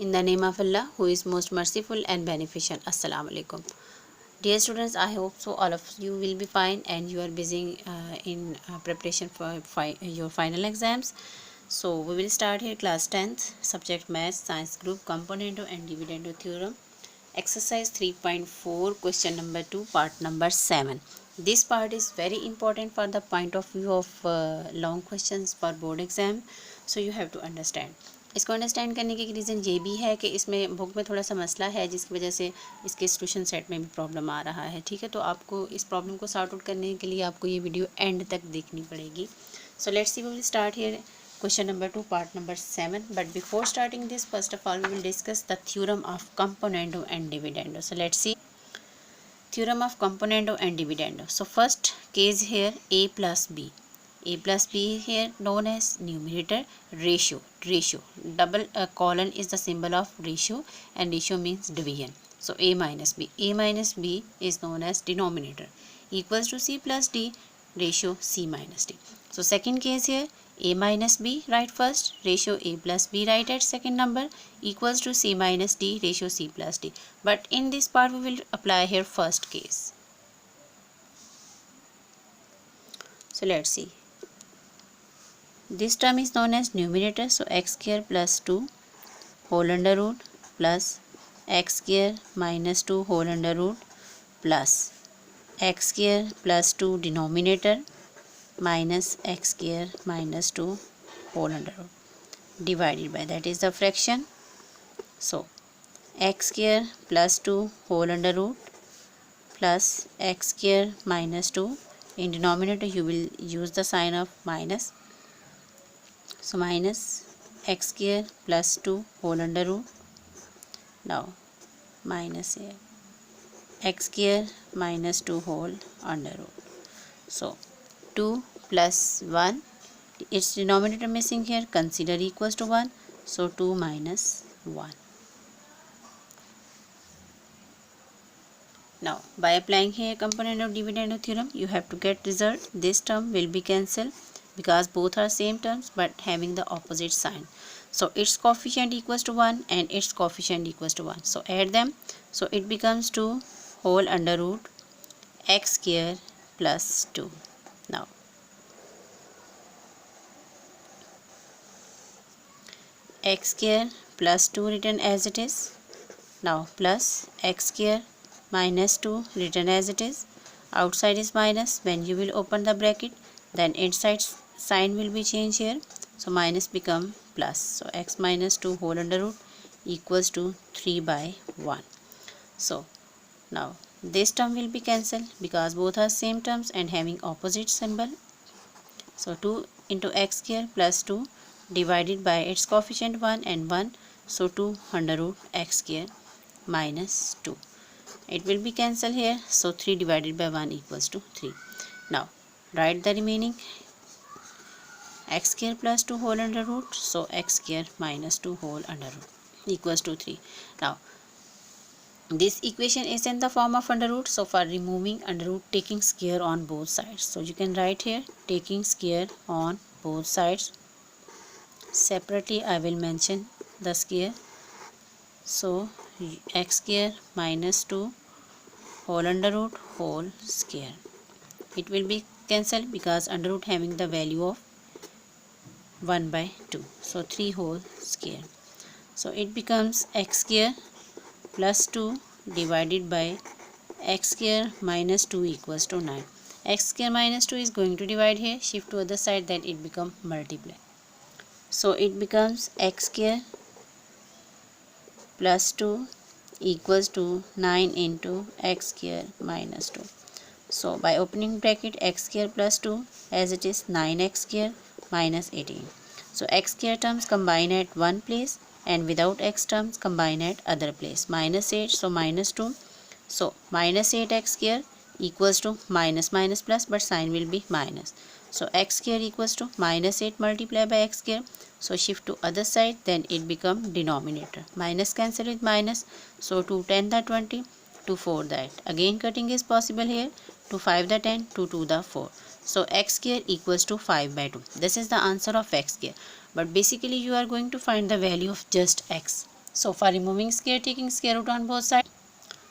In the name of Allah, who is most merciful and beneficent. Assalamu alaikum. Dear students, I hope so all of you will be fine and you are busy in preparation for your final exams. So we will start here class 10th, subject maths, science group, componendo and dividendo theorem. Exercise 3.4, question number 2, part number 7. This part is very important for the point of view of long questions for board exam. So you have to understand. इसको understand करने के reason ये भी है कि इसमें book में थोड़ा सा मसला है जिसकी वजह से इसके सॉल्यूशन सेट में भी प्रॉब्लम आ रहा है। ठीक है, तो आपको इस प्रॉब्लम को सॉर्ट आउट करने के लिए आपको ये वीडियो एंड तक देखनी पड़ेगी। So let's see we will start here question number 2 part number 7, but before starting this, first of all we will discuss the theorem of componendo and dividendo. So let's see theorem of componendo and dividendo. So first case here, a plus b here known as numerator, ratio double colon is the symbol of ratio and ratio means division. So a minus b is known as denominator, equals to c plus d, ratio c minus d. So second case here, a minus b write first, ratio a plus b write at second number, equals to c minus d, ratio c plus d. But in this part we will apply here first case. So let's see. This term is known as numerator, so x square plus 2 whole under root plus x square minus 2 whole under root plus x square plus 2 denominator minus x square minus 2 whole under root divided by, that is the fraction. So x square plus 2 whole under root plus x square minus 2, in denominator you will use the sign of minus. So minus x square plus 2 whole under root, now minus here x square minus 2 whole under root. So 2 plus 1, its denominator missing here, consider equals to 1, so 2 minus 1. Now by applying here componendo dividendo theorem, you have to get result. This term will be cancelled because both are same terms but having the opposite sign. So its coefficient equals to 1 and its coefficient equals to 1. So add them. So it becomes 2 whole under root x square plus 2. Now x square plus 2 written as it is. Now plus x square minus 2 written as it is. Outside is minus. When you will open the bracket, then inside sign will be changed here. So minus become plus. So x minus 2 whole under root equals to 3 by 1. So now this term will be cancelled because both are same terms and having opposite symbol. So 2 into x square plus 2 divided by its coefficient 1 and 1. So 2 under root x square minus 2. It will be cancelled here. So 3 divided by 1 equals to 3. Now write the remaining x square plus 2 whole under root. So x square minus 2 whole under root equals to 3. Now this equation is in the form of under root. So for removing under root, taking square on both sides. So you can write here taking square on both sides. Separately I will mention the square. So x square minus 2 whole under root whole square. It will be cancelled because under root having the value of 1 by 2. So 3 whole square. So it becomes x square plus 2 divided by x square minus 2 equals to 9. X square minus 2 is going to divide here, shift to other side, then it become multiply. So it becomes x square plus 2 equals to 9 into x square minus 2. So by opening bracket, x square plus 2 as it is 9x square minus 18. So x square terms combine at one place and without x terms combine at other place. Minus 8, so minus 2. So minus 8x square equals to minus plus, but sign will be minus. So x square equals to minus 8 multiplied by x square. So shift to other side, then it become denominator. Minus cancel with minus. So 2 10 the 20, 2 4 that. Again cutting is possible here. 2 5 the 10, 2 2 the 4. So x square equals to 5 by 2. This is the answer of x square. But basically you are going to find the value of just x. So for removing square taking square root on both side.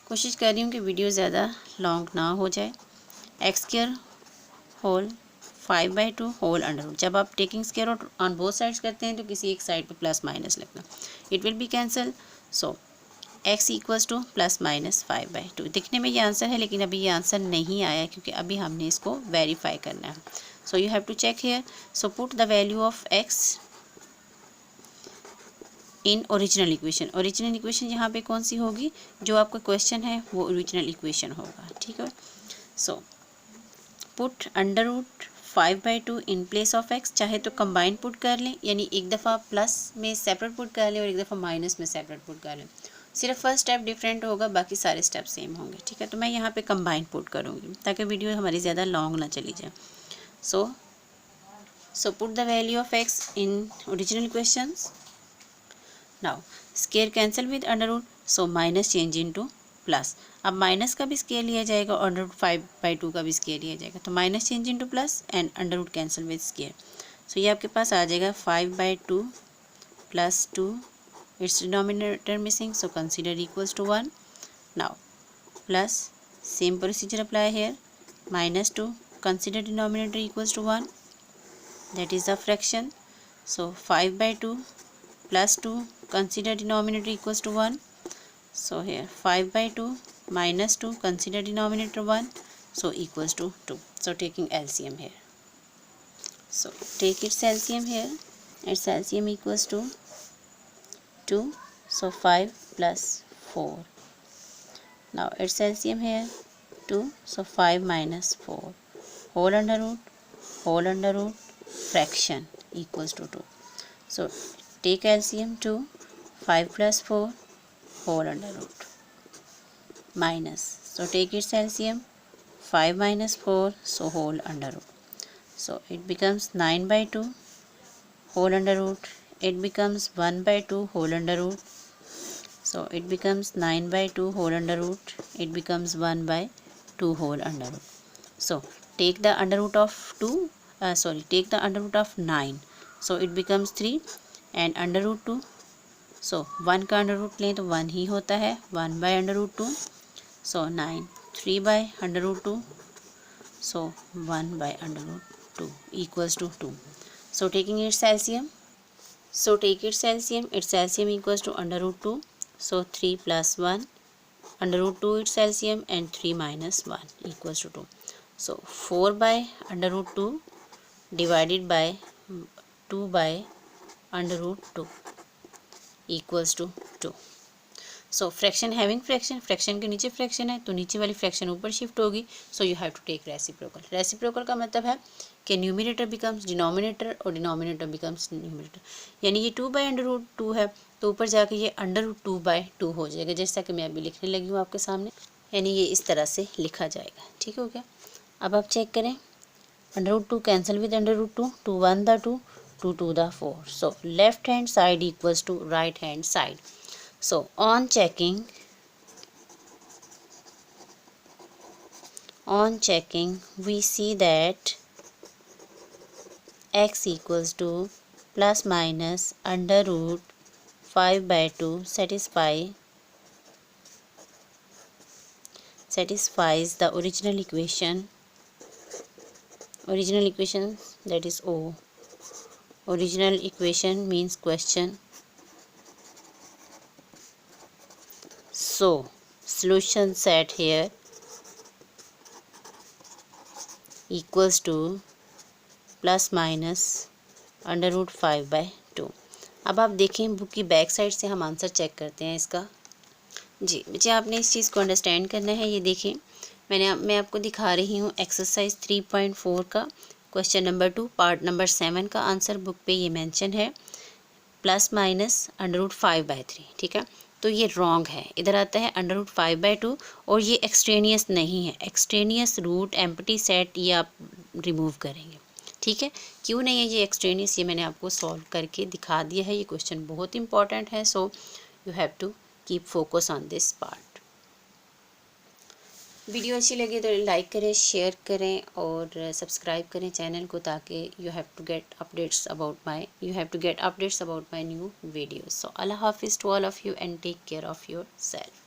कोशिश कर रही हूँ कि video ज़्यादा long ना हो जाए। X square whole 5/2 whole under root. जब आप taking square root on both sides करते हैं तो किसी एक साइड पे प्लस माइनस लगना, it will be cancel. So x equals to +-5/2। दिखने में ये आंसर है लेकिन अभी ये आंसर नहीं आया क्योंकि अभी हमने इसको वेरीफाई करना है। So you have to check here. So put the value of x in original equation. Original equation यहाँ पे कौन सी होगी, जो आपका क्वेश्चन है वो ओरिजिनल इक्वेशन होगा, ठीक है। So put under root 5/2 in place of x। चाहे तो कंबाइन पुट कर लें, यानी एक दफ़ा प्लस में सेपरेट पुट कर लें और एक दफ़ा माइनस में सेपरेट पुट कर लें। सिर्फ फर्स्ट स्टेप डिफरेंट होगा, बाकी सारे स्टेप सेम होंगे, ठीक है। तो मैं यहाँ पे कंबाइन पुट करूँगी ताकि वीडियो हमारी ज़्यादा लॉन्ग ना चली जाए। So put the value of x in original equations. Now square cancel with under root, so minus change into plus. अब माइनस का भी स्क्वायर लिया जाएगा और अंडर रूट 5/2 का भी स्क्वायर लिया जाएगा, तो minus change into plus and under root cancel with square. So ये आपके पास आ जाएगा 5/2 + 2, it's denominator missing, so consider equals to 1। Now plus same procedure apply here, -2 consider denominator equals to 1, that is the fraction. So 5/2 + 2 consider denominator equals to 1. So here 5/2 - 2 consider denominator 1, so equals to 2. So taking LCM here. So take its LCM here. Its LCM equals to 2. So 5 + 4. Now its LCM here 2. So 5 - 4 whole under root fraction equals to 2. So take LCM 2. 5 + 4 whole under root minus. So take its LCM 5 - 4, so whole under root. So it becomes 9/2 whole under root. It becomes 1/2 whole under root. So it becomes 9/2 whole under root. It becomes 1/2 whole under root. So take the under root of 2. Take the under root of 9. So it becomes 3 and under root 2. So 1 का under root लें तो 1 ही होता है, 1/√2. सो 9 3/√2. सो 1/√2 equals to 2. So taking its LCM. So take its LCM. Its LCM equals to √2. So 3 + 1 √2 its LCM and 3 - 1 equals to 2. So 4/√2 divided by 2/√2 equals to 2. So fraction having fraction के नीचे fraction है तो नीचे वाली फ्रैक्शन ऊपर shift होगी। So you have to take reciprocal. Reciprocal का मतलब है कि न्यूमिनेटर बिकम्स डिनोमिनेटर और डिनोमिनेटर बिकम्स न्यूमिनेटर, यानी ये 2/√2 है तो ऊपर जाके ये √2/2 हो जाएगा, जैसा कि मैं अभी लिखने लगी हूँ आपके सामने, यानी ये इस तरह से लिखा जाएगा, ठीक हो गया। अब आप चेक करें, √2 कैंसिल विद √2, 2 1 दा 2, 2 2 दा 4. So left hand side equals to right hand side. So on checking we see that x equals to ± √5/2 satisfies the original equation, that is O. Original equation means question. So solution set here equals to ± √5/2. अब आप देखें book की back side से हम answer check करते हैं इसका। जी बच्चे आपने इस चीज़ को अंडरस्टैंड करना है। ये देखें मैं आपको दिखा रही हूँ एक्सरसाइज 3.4 का क्वेश्चन नंबर 2 पार्ट नंबर 7 का आंसर बुक पे ये मेंशन है ±√5/3, ठीक है। तो ये रॉन्ग है, इधर आता है √5/2 और ये एक्सट्रेनियस नहीं है। एक्सट्रेनियस रूट एम्प्टी सेट ये आप रिमूव करेंगे, ठीक है। क्यों नहीं है ये एक्सट्रेनियस, ये मैंने आपको सॉल्व करके दिखा दिया है। ये क्वेश्चन बहुत इंपॉर्टेंट है, so you have to keep focus on this part. Video अच्छी लगी तो लाइक करें, शेयर करें और सब्सक्राइब करें चैनल को, ताकि you have to get updates about my new videos. So अल्लाह हाफिज़ to all of you and take care of your self.